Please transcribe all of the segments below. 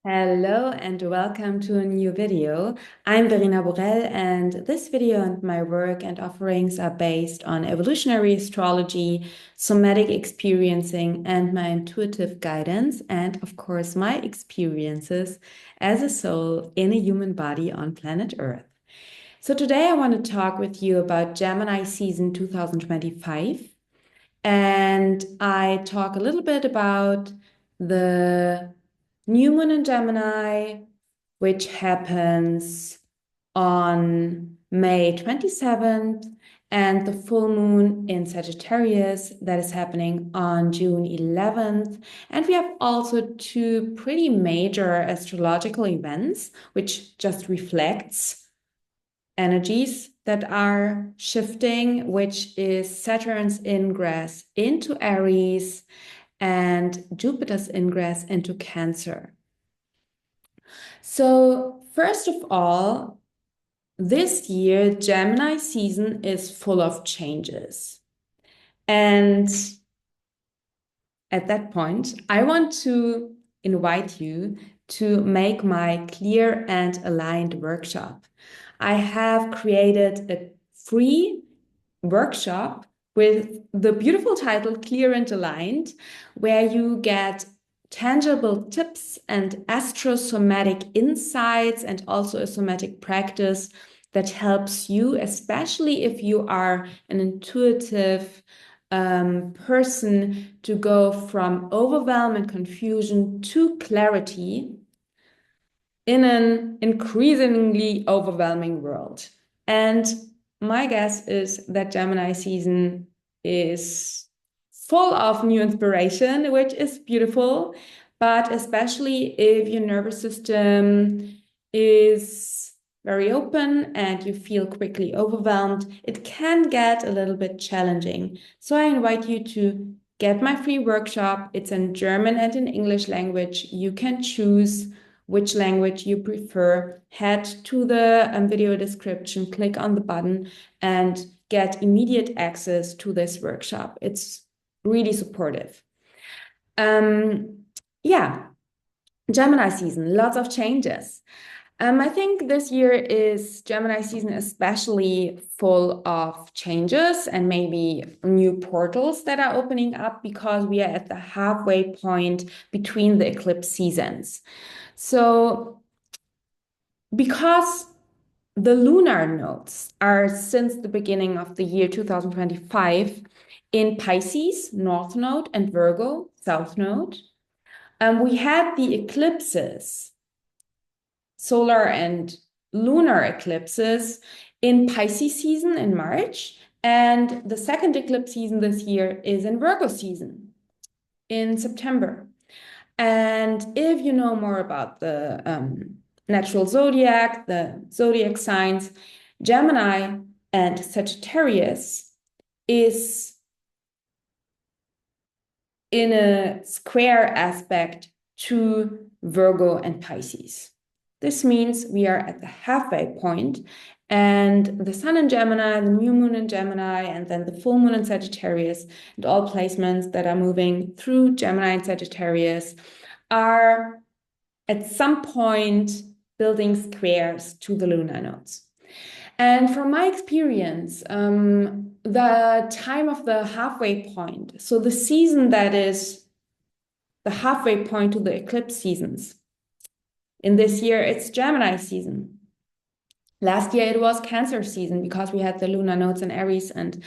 Hello and welcome to a new video. I'm Verena Borell, and this video and my work and offerings are based on evolutionary astrology, somatic experiencing, and my intuitive guidance, and of course, my experiences as a soul in a human body on planet Earth. So today I want to talk with you about Gemini season 2025, and I talk a little bit about the new moon in Gemini, which happens on May 27th, and the full moon in Sagittarius that is happening on June 11th. And we have also two pretty major astrological events, which just reflects energies that are shifting, which is Saturn's ingress into Aries and Jupiter's ingress into Cancer. So, first of all, this year, Gemini season is full of changes. And at that point, I want to invite you to make my clear and aligned workshop. I have created a free workshop with the beautiful title Clear and Aligned, where you get tangible tips and astrosomatic insights and also a somatic practice that helps you, especially if you are an intuitive person, to go from overwhelm and confusion to clarity in an increasingly overwhelming world. And my guess is that Gemini season is full of new inspiration, which is beautiful, but especially if your nervous system is very open and you feel quickly overwhelmed, it can get a little bit challenging. So I invite you to get my free workshop. It's in German and in English language. You can choose which language you prefer. Head to the video description, click on the button, and get immediate access to this workshop. It's really supportive. Yeah, Gemini season, lots of changes. I think this year is Gemini season especially full of changes and maybe new portals that are opening up because we are at the halfway point between the eclipse seasons. So, because the lunar nodes are since the beginning of the year 2025 in Pisces, North Node, and Virgo, South Node, we had the eclipses, solar and lunar eclipses in Pisces season in March, and the second eclipse season this year is in Virgo season in September. And if you know more about the natural zodiac, the zodiac signs, Gemini and Sagittarius is in a square aspect to Virgo and Pisces. This means we are at the halfway point, and the sun in Gemini, the new moon in Gemini, and then the full moon in Sagittarius, and all placements that are moving through Gemini and Sagittarius are at some point building squares to the lunar nodes. And from my experience, the time of the halfway point, so the season that is the halfway point to the eclipse seasons, in this year, it's Gemini season. Last year, it was Cancer season because we had the lunar nodes in Aries and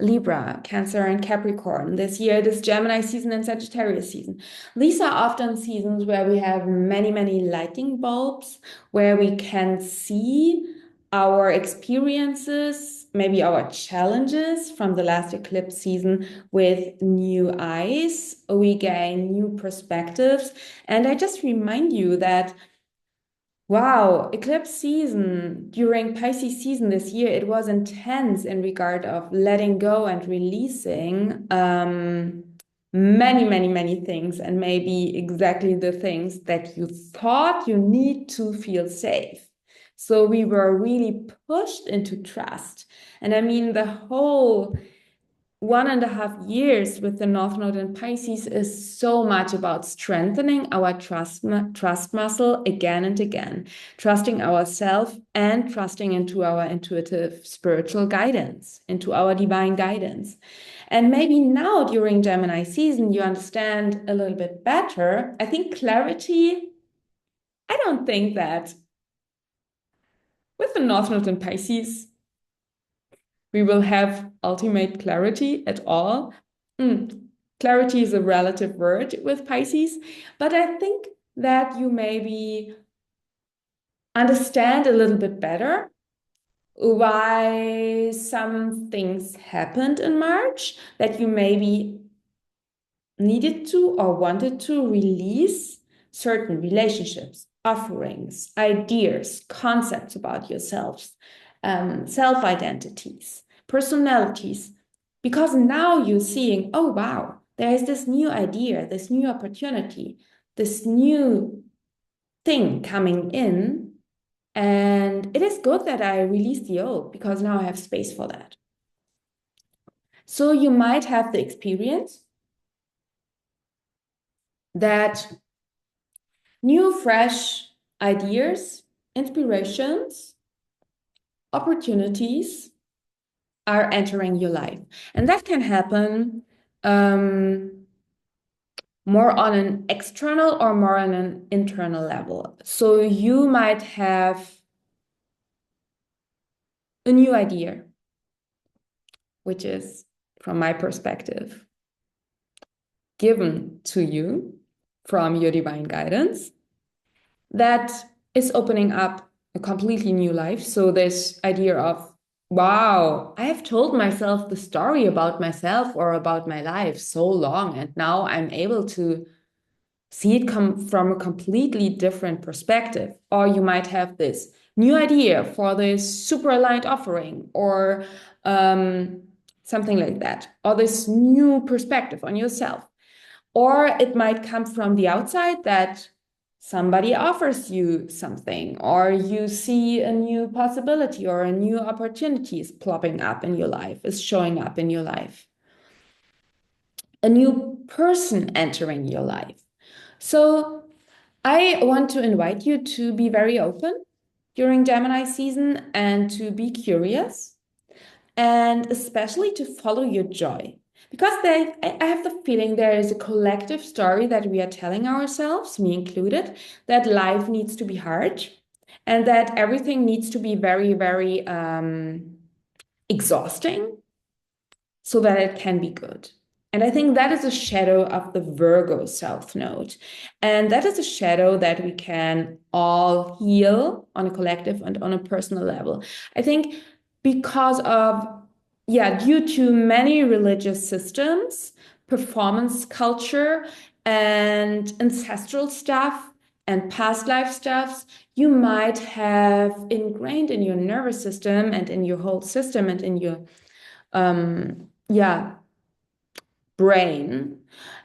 Libra, Cancer, and Capricorn. This year, it is Gemini season and Sagittarius season. These are often seasons where we have many, many lighting bulbs, where we can see our experiences, maybe our challenges from the last eclipse season with new eyes. We gain new perspectives. And I just remind you that wow, eclipse season during Pisces season this year, it was intense in regard of letting go and releasing many, many, many things, and maybe exactly the things that you thought you need to feel safe. So we were really pushed into trust. And I mean, the whole 1.5 years with the North Node in Pisces is so much about strengthening our trust muscle again and again, trusting ourselves and trusting into our intuitive spiritual guidance, into our divine guidance. And maybe now during Gemini season, you understand a little bit better. I think clarity, I don't think that with the North Node in Pisces, we will have ultimate clarity at all. Clarity is a relative word with Pisces, but I think that you maybe understand a little bit better why some things happened in March that you maybe needed to or wanted to release certain relationships, offerings, ideas, concepts about yourselves, self-identities, personalities, because now you're seeing, oh, wow, there is this new idea, this new opportunity, this new thing coming in. And it is good that I released the old because now I have space for that. So you might have the experience that new, fresh ideas, inspirations, opportunities are entering your life. And that can happen more on an external or more on an internal level. So you might have a new idea, which is, from my perspective, given to you from your divine guidance that is opening up a completely new life. So this idea of, wow, I have told myself the story about myself or about my life so long, and now I'm able to see it come from a completely different perspective. Or you might have this new idea for this super aligned offering or something like that, or this new perspective on yourself. Or it might come from the outside that somebody offers you something, or you see a new possibility or a new opportunity is plopping up in your life, is showing up in your life. A new person entering your life. So I want to invite you to be very open during Gemini season and to be curious and especially to follow your joy. Because I have the feeling there is a collective story that we are telling ourselves, me included, that life needs to be hard and that everything needs to be very, very exhausting so that it can be good. And I think that is a shadow of the Virgo South Node. And that is a shadow that we can all heal on a collective and on a personal level. I think because of, due to many religious systems, performance culture, and ancestral stuff and past life stuffs, you might have ingrained in your nervous system and in your whole system and in your brain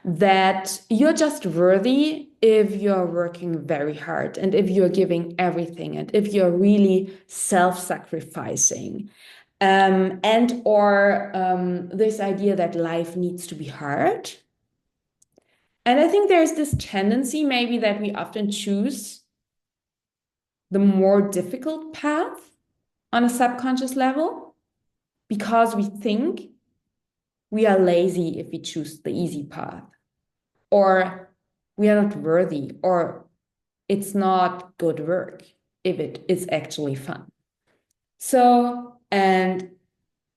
that you're just worthy if you're working very hard and if you're giving everything and if you're really self-sacrificing and or this idea that life needs to be hard. And I think there's this tendency maybe that we often choose the more difficult path on a subconscious level because we think we are lazy if we choose the easy path, or we are not worthy, or it's not good work if it is actually fun. So, and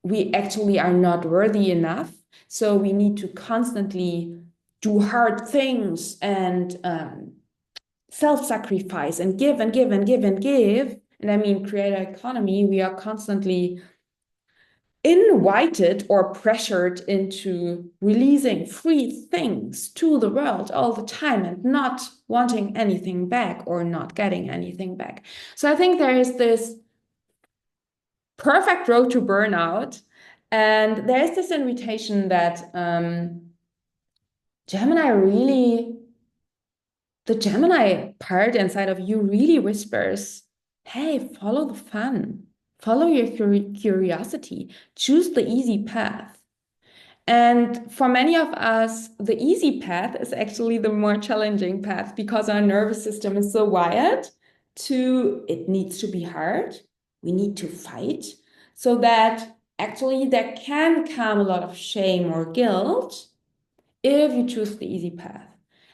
we actually are not worthy enough. So we need to constantly do hard things and self-sacrifice and give and give and give and give. And I mean, create an economy, we are constantly invited or pressured into releasing free things to the world all the time and not wanting anything back or not getting anything back. So I think there is this perfect road to burnout. And there is this invitation that the Gemini part inside of you really whispers, hey, follow the fun. Follow your curiosity. Choose the easy path. And for many of us, the easy path is actually the more challenging path because our nervous system is so wired to, it needs to be hard. We need to fight so that actually there can come a lot of shame or guilt if you choose the easy path.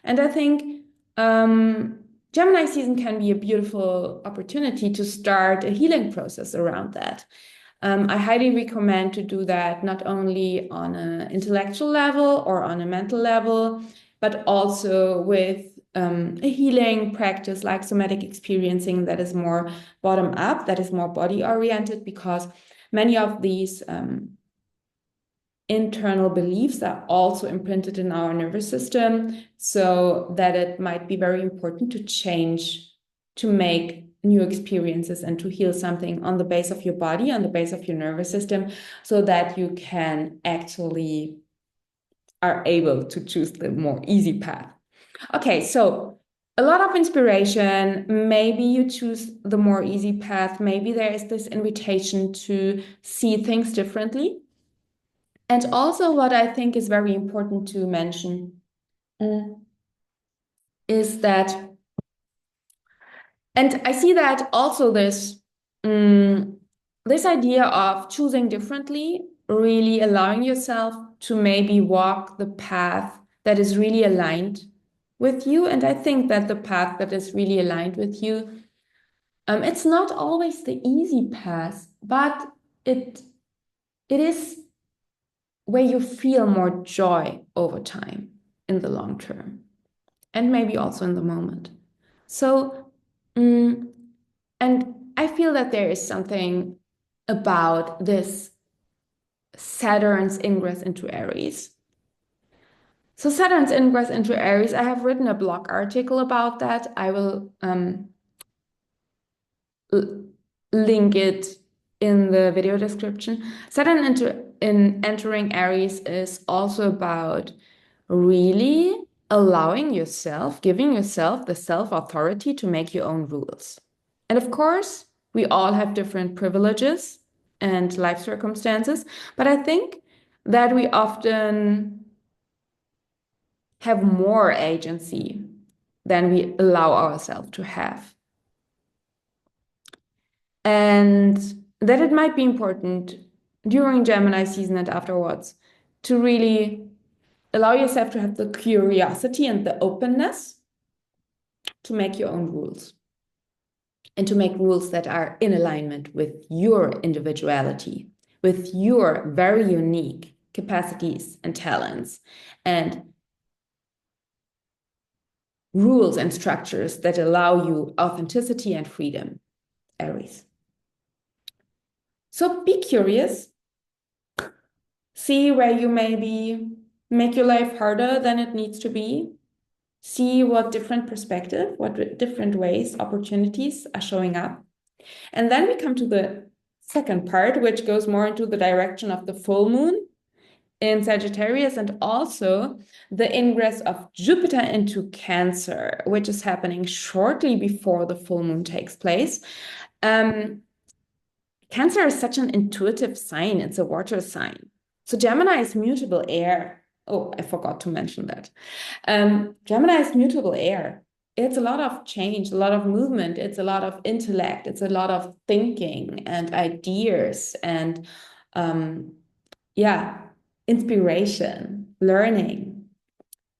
And I think Gemini season can be a beautiful opportunity to start a healing process around that. I highly recommend to do that not only on an intellectual level or on a mental level, but also with a healing practice like somatic experiencing that is more bottom up, that is more body oriented, because many of these internal beliefs are also imprinted in our nervous system, so that it might be very important to change, to make new experiences and to heal something on the base of your body, on the base of your nervous system, so that you can actually are able to choose the more easy path. Okay, so a lot of inspiration. Maybe you choose the more easy path. Maybe there is this invitation to see things differently. And also, what I think is very important to mention is that, and I see that also this idea of choosing differently, really allowing yourself to maybe walk the path that is really aligned with you. And I think that the path that is really aligned with you, it's not always the easy path, but it is where you feel more joy over time in the long term, and maybe also in the moment. So, and I feel that there is something about this Saturn's ingress into Aries. So Saturn's ingress into Aries, I have written a blog article about that. I will link it in the video description. Saturn in entering Aries is also about really allowing yourself, giving yourself the self-authority to make your own rules. And of course, we all have different privileges and life circumstances, but I think that we often have more agency than we allow ourselves to have. And that it might be important during Gemini season and afterwards to really allow yourself to have the curiosity and the openness to make your own rules and to make rules that are in alignment with your individuality, with your very unique capacities and talents, and rules and structures that allow you authenticity and freedom, Aries. So be curious, see where you maybe make your life harder than it needs to be. See what different perspective, what different ways, opportunities are showing up. And then we come to the second part, which goes more into the direction of the full moon in Sagittarius and also the ingress of Jupiter into Cancer, which is happening shortly before the full moon takes place. Cancer is such an intuitive sign. It's a water sign. So Gemini is mutable air. Oh, I forgot to mention that. Gemini is mutable air. It's a lot of change, a lot of movement. It's a lot of intellect. It's a lot of thinking and ideas and, yeah, inspiration, learning.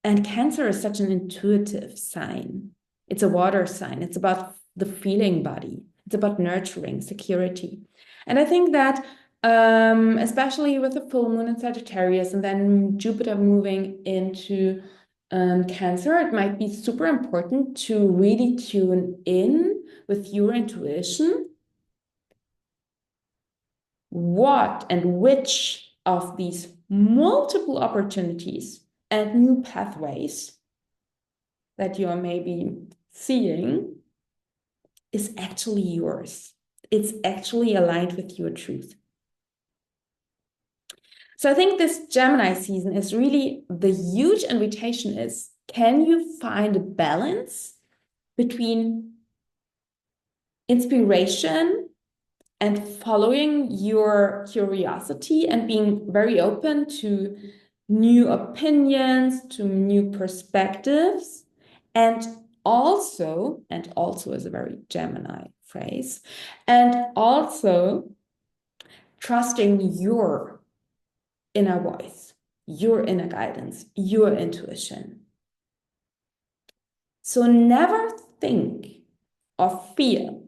And Cancer is such an intuitive sign. It's a water sign. It's about the feeling body. It's about nurturing, security. And I think that especially with the full moon in Sagittarius and then Jupiter moving into Cancer, it might be super important to really tune in with your intuition. What and which of these multiple opportunities and new pathways that you are maybe seeing is actually yours. It's actually aligned with your truth. So I think this Gemini season is really the huge invitation is, can you find a balance between inspiration and following your curiosity and being very open to new opinions, to new perspectives, and also is a very Gemini phrase, and also trusting your inner voice, your inner guidance, your intuition. So never think or feel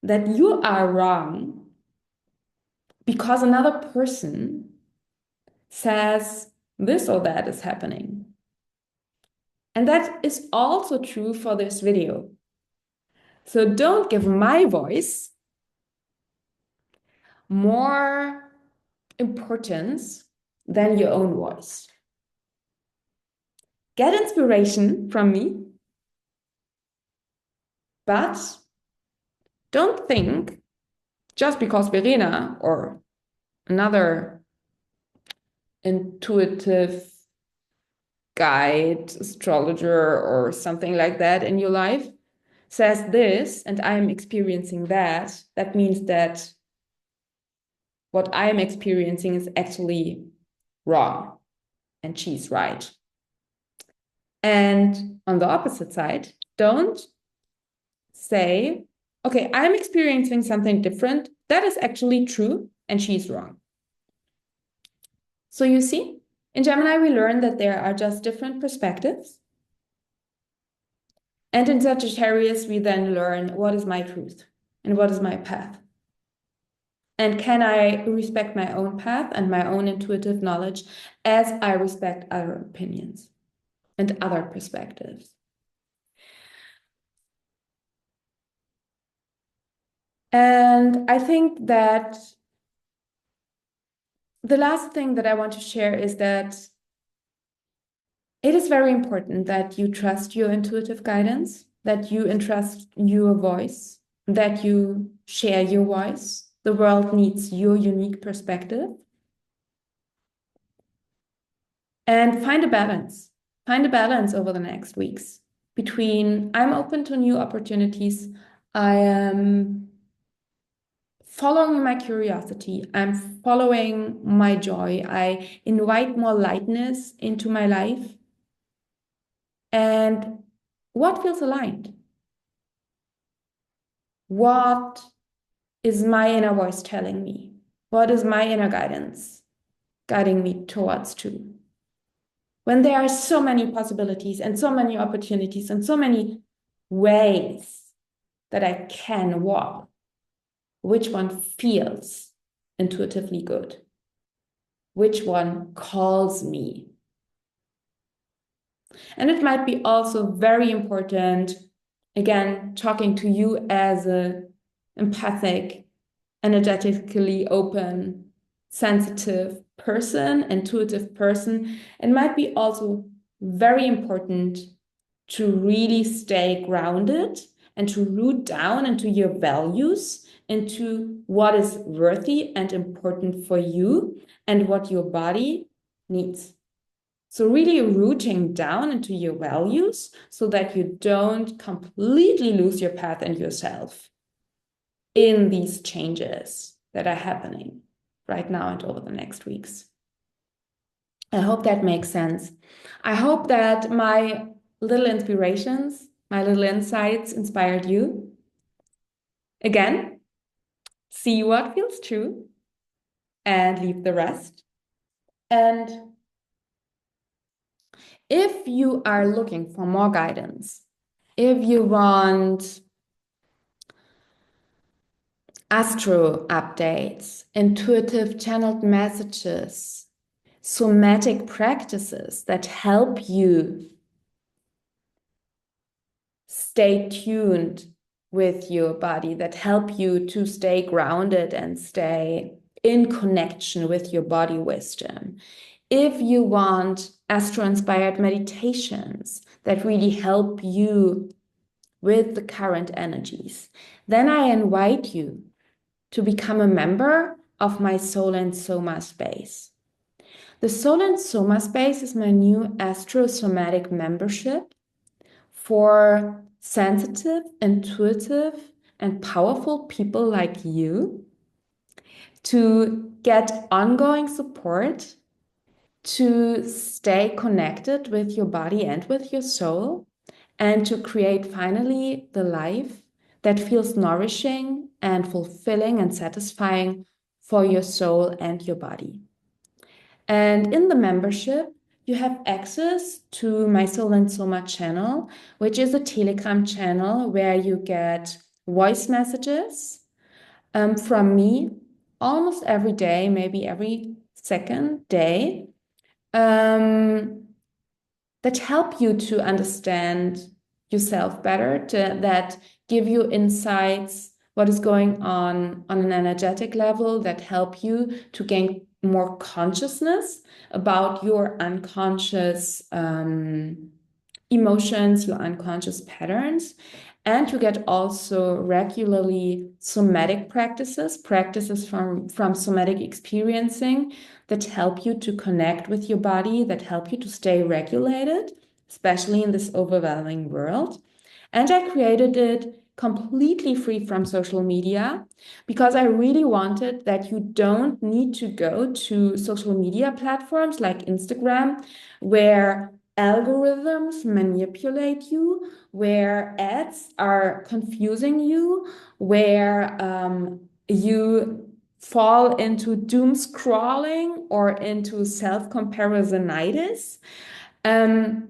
that you are wrong because another person says this or that is happening. And that is also true for this video. So don't give my voice more importance than your own voice. Get inspiration from me, but don't think just because Verena or another intuitive guide, astrologer, or something like that in your life says this and I am experiencing that, that means that what I am experiencing is actually wrong and she's right. And on the opposite side, don't say, okay, I'm experiencing something different. That is actually true and she's wrong. So you see, in Gemini, we learn that there are just different perspectives. And in Sagittarius, we then learn what is my truth and what is my path. And can I respect my own path and my own intuitive knowledge as I respect other opinions and other perspectives? And I think that the last thing that I want to share is that it is very important that you trust your intuitive guidance, that you entrust your voice, that you share your voice. The world needs your unique perspective. And find a balance. Find a balance over the next weeks between I'm open to new opportunities, I am following my curiosity, I'm following my joy, I invite more lightness into my life. And what feels aligned? What is my inner voice telling me? What is my inner guidance guiding me towards to? When there are so many possibilities and so many opportunities and so many ways that I can walk, which one feels intuitively good? Which one calls me? And it might be also very important, again, talking to you as an empathic, energetically open, sensitive person, intuitive person. It might be also very important to really stay grounded and to root down into your values, into what is worthy and important for you and what your body needs. So really rooting down into your values so that you don't completely lose your path and yourself in these changes that are happening right now and over the next weeks. I hope that makes sense. I hope that my little inspirations, my little insights inspired you. Again, see what feels true and leave the rest. And if you are looking for more guidance, if you want astro updates, intuitive channeled messages, somatic practices that help you stay tuned with your body, that help you to stay grounded and stay in connection with your body wisdom. If you want astro-inspired meditations that really help you with the current energies, then I invite you to become a member of my Soul and Soma space. The Soul and Soma space is my new astro-somatic membership for sensitive, intuitive, and powerful people like you to get ongoing support, to stay connected with your body and with your soul, and to create finally the life that feels nourishing and fulfilling and satisfying for your soul and your body. And in the membership, you have access to my Soul and Soma channel, which is a Telegram channel where you get voice messages from me almost every day, maybe every second day, that help you to understand yourself better, that give you insights, what is going on an energetic level, that help you to gain more consciousness about your unconscious emotions, your unconscious patterns. And you get also regularly somatic practices from somatic experiencing that help you to connect with your body, that help you to stay regulated, especially in this overwhelming world. And I created it completely free from social media because I really wanted that you don't need to go to social media platforms like Instagram, where algorithms manipulate you, where ads are confusing you, where you fall into doom scrolling or into self-comparisonitis. Um,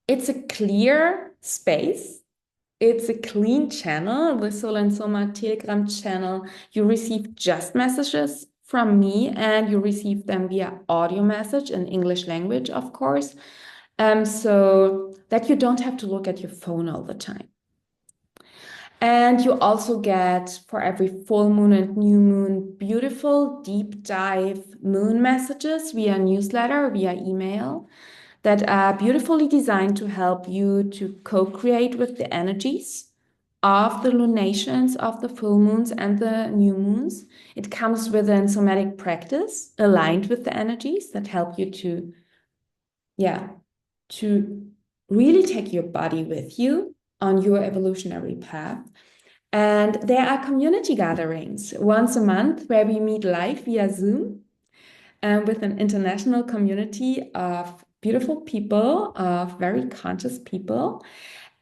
it's a clear space. It's a clean channel, the Soul and Soma Telegram channel. You receive just messages from me and you receive them via audio message in English language, of course, so that you don't have to look at your phone all the time. And you also get, for every full moon and new moon, beautiful deep dive moon messages via newsletter, via email, that are beautifully designed to help you to co-create with the energies of the lunations, of the full moons and the new moons. It comes with a somatic practice aligned with the energies that help you to, to really take your body with you on your evolutionary path. And there are community gatherings once a month where we meet live via Zoom with an international community of beautiful people, of very conscious people.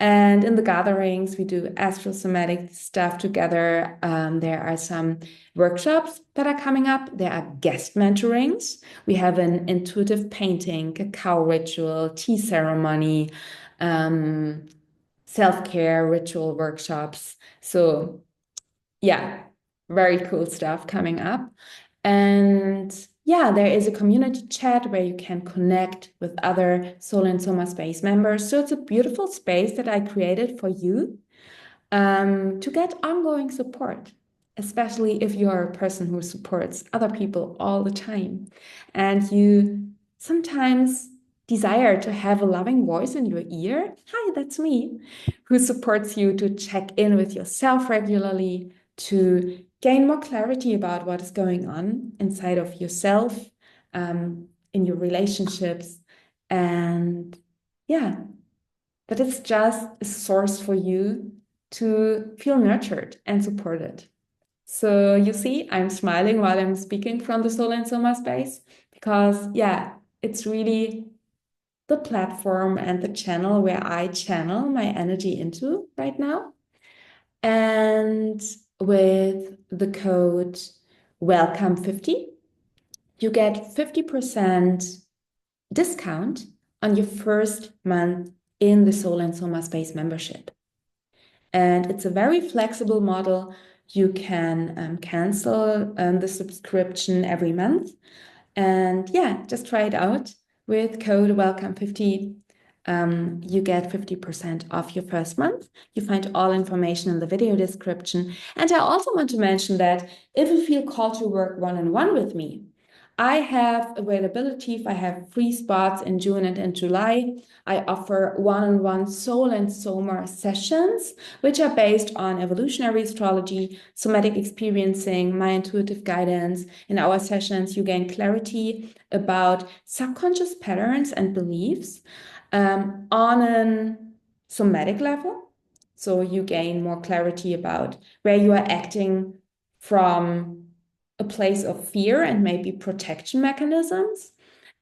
And in the gatherings, we do astrosomatic stuff together. There are some workshops that are coming up. There are guest mentorings. We have an intuitive painting, cacao ritual, tea ceremony, self-care ritual workshops. So yeah, very cool stuff coming up. And yeah, there is a community chat where you can connect with other Soul and Soma Space members. So it's a beautiful space that I created for you to get ongoing support, especially if you're a person who supports other people all the time and you sometimes desire to have a loving voice in your ear. Hi, that's me, who supports you to check in with yourself regularly, to gain more clarity about what is going on inside of yourself, in your relationships. And yeah, that it's just a source for you to feel nurtured and supported. So you see, I'm smiling while I'm speaking from the Soul and Soma space because, yeah, it's really the platform and the channel where I channel my energy into right now. And with the code WELCOME50, you get 50% discount on your first month in the Soul and Soma Space membership. And it's a very flexible model. You can cancel the subscription every month. And yeah, just try it out with code WELCOME50. You get 50% off your first month. You find all information in the video description. And I also want to mention that if you feel called to work one-on-one with me, I have availability. If I have free spots in June and in July, I offer one-on-one Soul and Soma sessions, which are based on evolutionary astrology, somatic experiencing, my intuitive guidance. In our sessions, you gain clarity about subconscious patterns and beliefs on a somatic level. So you gain more clarity about where you are acting from a place of fear and maybe protection mechanisms.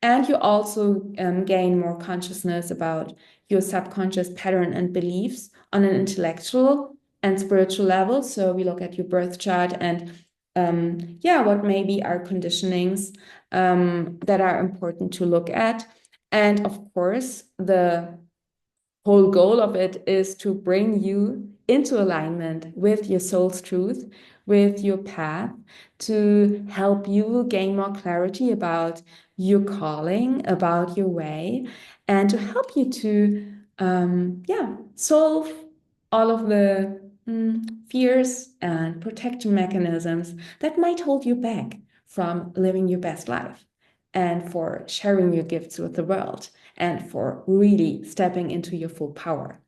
And you also gain more consciousness about your subconscious pattern and beliefs on an intellectual and spiritual level. So we look at your birth chart and what may be our conditionings that are important to look at. And of course, the whole goal of it is to bring you into alignment with your soul's truth, with your path, to help you gain more clarity about your calling, about your way, and to help you to, solve all of the fears and protection mechanisms that might hold you back from living your best life and for sharing your gifts with the world and for really stepping into your full power.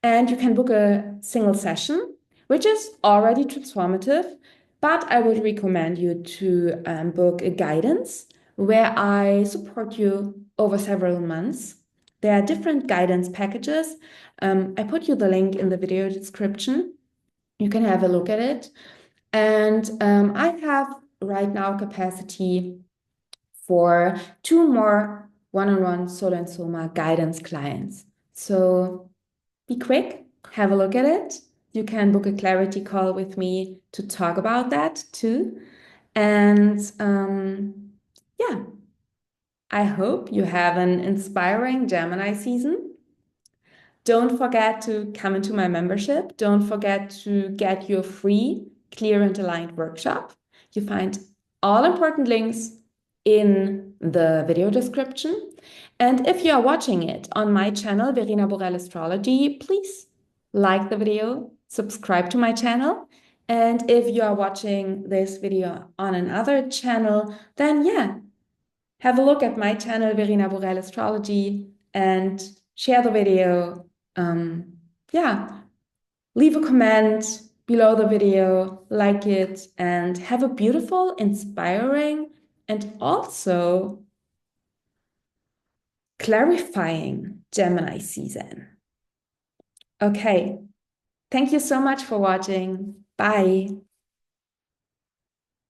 And you can book a single session, which is already transformative, but I would recommend you to book a guidance where I support you over several months. There are different guidance packages. I put you the link in the video description. You can have a look at it. And I have right now capacity for 2 more one-on-one Soul and Soma guidance clients. So be quick, have a look at it. You can book a clarity call with me to talk about that too. And I hope you have an inspiring Gemini season. Don't forget to come into my membership. Don't forget to get your free Clear and Aligned workshop. You find all important links in the video description. And if you are watching it on my channel, Verena Borell Astrology, please like the video, subscribe to my channel. And if you are watching this video on another channel, then have a look at my channel, Verena Borell Astrology, and share the video. Leave a comment below the video, like it, and have a beautiful, inspiring, and also clarifying Gemini season. Okay, thank you so much for watching. Bye.